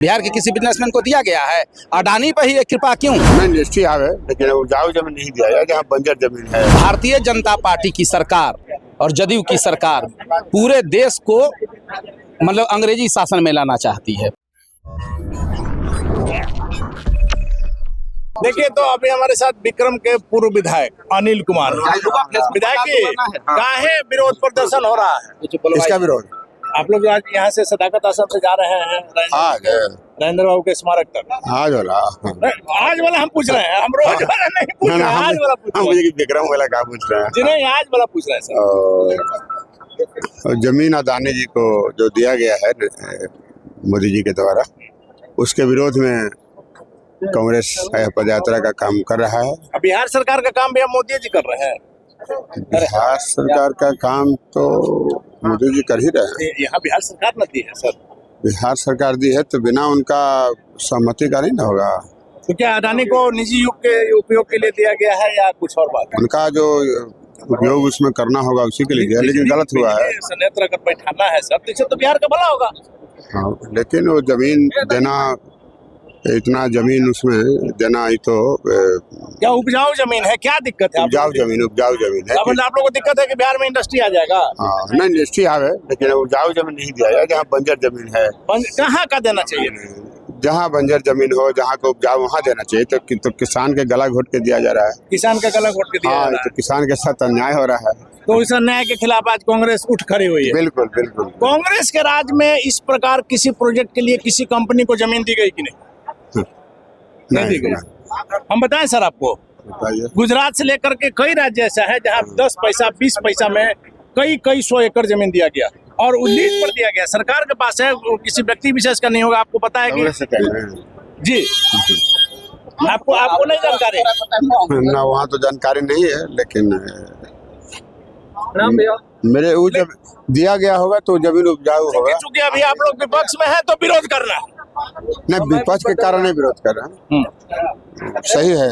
बिहार के किसी बिजनेसमैन को दिया गया है? अडानी पर ही ये कृपा क्यों? नहीं, इंडस्ट्री आवे लेकिन उपजाऊ जमीन नहीं दिया गया, जहाँ बंजर जमीन है। भारतीय जनता पार्टी की सरकार और जदयू की सरकार पूरे देश को मतलब अंग्रेजी शासन में लाना चाहती है। देखिए, तो अभी हमारे साथ विक्रम के पूर्व विधायक अनिल कुमार विधायक जी, काहे विरोध प्रदर्शन हो रहा है? इसका विरोध आप लोग आज यहाँ से सदाकत आश्रम से जा रहे हैं आज नरेंद्र बाबू के स्मारक तक। आज वाला आज वाला हम पूछ रहे हैं, हम रोज वाला नहीं पूछ रहे हैं, आज वाला पूछ रहे हैं। विक्रम वाला क्या पूछ रहे हैं? जी नहीं, आज वाला पूछ रहे हैं सर। और जमीन अदानी जी को जो दिया गया है मोदी जी के द्वारा, उसके विरोध में कांग्रेस पदयात्रा का काम कर रहा है। बिहार सरकार का काम भी हम मोदी जी कर रहे हैं। बिहार सरकार का काम तो मोदी जी कर ही रहे हैं। यहाँ बिहार सरकार न दी है सर। बिहार सरकार दी है तो बिना उनका सहमति का नहीं ना होगा। तो क्या अडानी को निजी उपयोग के लिए दिया गया है या कुछ और बात है? उनका जो उपयोग उसमें करना होगा उसी के लिए दिया, लेकिन गलत हुआ है। संयंत्र अगर बैठाना है सर, तो इससे तो बिहार का भला होगा। हाँ, लेकिन वो जमीन देना, इतना जमीन उसमें देना ही तो क्या उपजाऊ जमीन है? क्या दिक्कत है? उपजाऊ जमीन है मतलब आप लोगों को दिक्कत है कि बिहार में इंडस्ट्री आ जाएगा? हाँ, नहीं इंडस्ट्री आवे लेकिन उपजाऊ जमीन नहीं दिया जाए, जहाँ बंजर जमीन है। कहाँ का देना चाहिए? जहाँ बंजर जमीन हो, जहाँ को उपजाऊ वहाँ देना चाहिए। तो किसान के गला घोट के दिया जा रहा है। किसान का गला घोट के दिया जा रहा है। तो किसान के साथ अन्याय हो रहा है। तो इस अन्याय के खिलाफ आज कांग्रेस उठ खड़ी हुई है। बिल्कुल बिल्कुल। कांग्रेस के राज में इस प्रकार किसी प्रोजेक्ट के लिए किसी कंपनी को जमीन दी गई कि नहीं? नहीं दी गई। हम बताएं सर आपको, गुजरात से लेकर के कई राज्य ऐसा है जहाँ 10 पैसा 20 पैसा में कई 100 एकड़ जमीन दिया गया और लीज पर दिया गया। सरकार के पास है, किसी व्यक्ति विशेष का नहीं होगा। आपको पता है कि जी आपको नहीं जानकारी? ना, वहाँ तो जानकारी नहीं है, लेकिन मेरे वो जब दिया गया होगा तो जमीन उपजाऊ होगा। चूंकि अभी आप लोग विपक्ष में है तो विरोध करना है। नहीं, विपक्ष के कारण नहीं विरोध कर रहे हैं। सही है,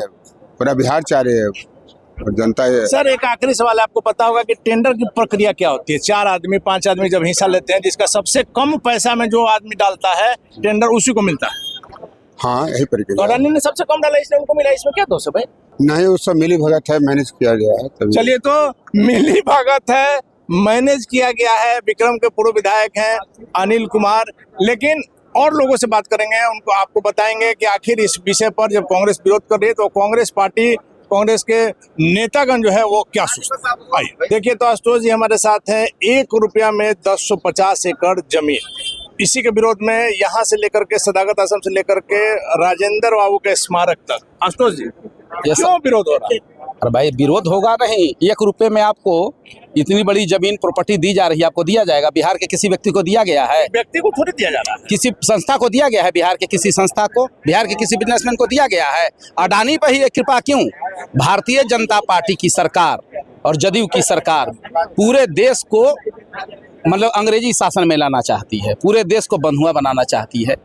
पूरा बिहार चाह रही है और जनता है। सर, एक आखिरी सवाल, आपको पता होगा कि टेंडर की प्रक्रिया क्या होती है? 4 आदमी 5 आदमी जब हिस्सा लेते हैं, जिसका सबसे कम पैसा में जो आदमी डालता है टेंडर, उसी को मिलता है। हाँ, यही प्रक्रिया। तो अडानी ने सबसे कम डाला इसलिए उनको मिला, इसमें क्या दोष है भाई? नहीं, वो सब मिली भगत है, मैनेज किया गया है। चलिए, तो मिली भगत है, मैनेज किया गया है। विक्रम के पूर्व विधायक हैं अनिल कुमार, लेकिन और लोगों से बात करेंगे, उनको आपको बताएंगे कि आखिर इस विषय पर जब कांग्रेस विरोध कर रही है तो कांग्रेस पार्टी, कांग्रेस के नेतागण जो है वो क्या सोचते हैं। आइए देखिए, तो आशुतोष जी हमारे साथ हैं। 1 रुपया में 1050 एकड़ जमीन, इसी के विरोध में यहाँ से लेकर के सदाकत आश्रम से लेकर के राजेंद्र बाबू के स्मारक तक, आशुतोष जी क्यों विरोध हो रहा है? अरे भाई, विरोध होगा नहीं। 1 रुपये में आपको इतनी बड़ी जमीन प्रॉपर्टी दी जा रही है, आपको दिया जाएगा? बिहार के किसी व्यक्ति को दिया गया है? व्यक्ति को थोड़ी दिया जा रहा है, किसी संस्था को दिया गया है। बिहार के किसी संस्था को, बिहार के किसी बिजनेसमैन को दिया गया है? अडानी पर ही ये कृपा क्यों? भारतीय जनता पार्टी की सरकार और जदयू की सरकार पूरे देश को मतलब अंग्रेजी शासन में लाना चाहती है, पूरे देश को बंधुआ बनाना चाहती है।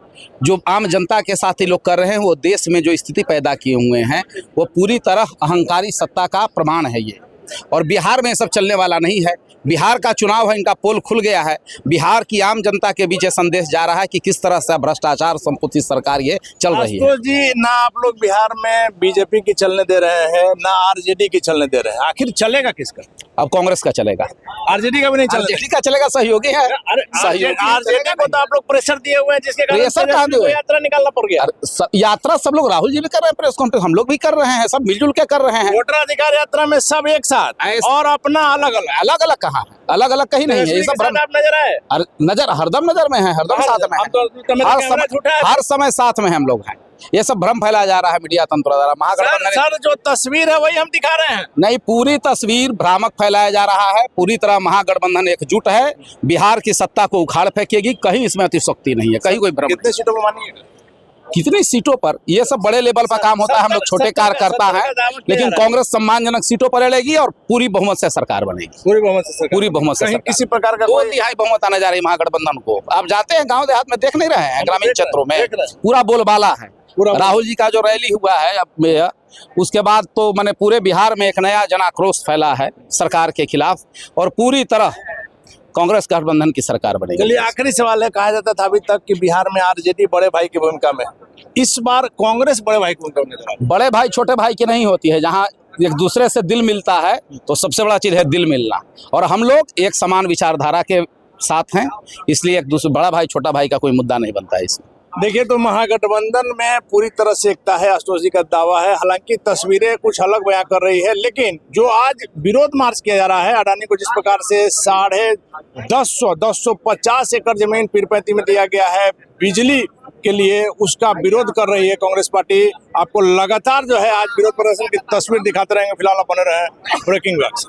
जो आम जनता के साथ ही लोग कर रहे हैं, वो देश में जो स्थिति पैदा किए हुए हैं, वो पूरी तरह अहंकारी सत्ता का प्रमाण है ये। और बिहार में सब चलने वाला नहीं है। बिहार का चुनाव है, इनका पोल खुल गया है। बिहार की आम जनता के बीच संदेश जा रहा है कि किस तरह से भ्रष्टाचार संपत्ति सरकार ये चल रही है। जी, ना आप लोग बिहार में बीजेपी की चलने दे रहे हैं, ना आरजेडी की चलने दे रहे हैं। आखिर चलेगा किसका? अब कांग्रेस का चलेगा, आरजेडी का भी नहीं चलेगा। आरजेडी का चलेगा, सहयोगी है। आरजेडी को तो आप लोग प्रेशर दिए हुए हैं, जिसके कारण यात्रा निकालना पड़ गया। यात्रा सब लोग, राहुल जी भी कर रहे हैं, प्रेस कॉन्फ्रेंस हम लोग भी कर रहे हैं, सब मिलजुल के कर रहे हैं। वोटर अधिकार यात्रा में सब एक साथ और अपना अलग अलग कहाँ है? अलग अलग कहीं नहीं है। ये सब नजर आए, नजर हरदम नजर में है, हरदम साथ में है, हर समय साथ में हम लोग हैं। ये सब भ्रम फैलाया जा रहा है मीडिया तंत्र द्वारा। महागठबंधन सर, जो तस्वीर है वही हम दिखा रहे हैं। नहीं, पूरी तस्वीर भ्रामक फैलाया जा रहा है। पूरी तरह महागठबंधन एकजुट है, बिहार की सत्ता को उखाड़ फेंकेगी। कहीं इसमें अतिशयोक्ति नहीं है, कहीं कोई भ्रम। कितने सीटों पर मानिएगा? कितनी सीटों पर? ये सब बड़े लेवल पर काम होता है, हम लोग छोटे कार्यकर्ता हैं। लेकिन कांग्रेस सम्मानजनक सीटों पर लड़ेगी और पूरी बहुमत से सरकार बनेगी। पूरी बहुमत से किसी प्रकार का 2/3 बहुमत आने जा रही है महागठबंधन को। आप जाते हैं गांव देहात में, देख नहीं रहे हैं? ग्रामीण क्षेत्रों में पूरा बोलबाला है। राहुल जी का जो रैली हुआ है अब, उसके बाद तो मैंने पूरे बिहार में एक नया जन आक्रोश फैला है सरकार के खिलाफ। और पूरी तरह कांग्रेस गठबंधन की सरकार बनेगी। चलिए आखिरी सवाल है, कहा जाता था अभी तक कि बिहार में आरजेडी बड़े भाई की भूमिका में, इस बार कांग्रेस बड़े भाई की भूमिका में नजर आ रही बड़े भाई छोटे भाई की नहीं होती है, जहाँ एक दूसरे से दिल मिलता है तो सबसे बड़ा चीज है दिल मिलना, और हम लोग एक समान विचारधारा के साथ हैं, इसलिए एक दूसरे बड़ा भाई छोटा भाई का कोई मुद्दा नहीं बनता है इसमें। है। देखिए तो महागठबंधन में पूरी तरह से एकता है, आशुतोष जी का दावा है। हालांकि तस्वीरें कुछ अलग बयां कर रही है, लेकिन जो आज विरोध मार्च किया जा रहा है, अडानी को जिस प्रकार से 150 एकड़ जमीन पीरपैंती में दिया गया है बिजली के लिए, उसका विरोध कर रही है कांग्रेस पार्टी। आपको लगातार जो है आज विरोध प्रदर्शन की तस्वीर दिखाते रहेंगे। फिलहाल आप बने रहे ब्रेकिंग न्यूज।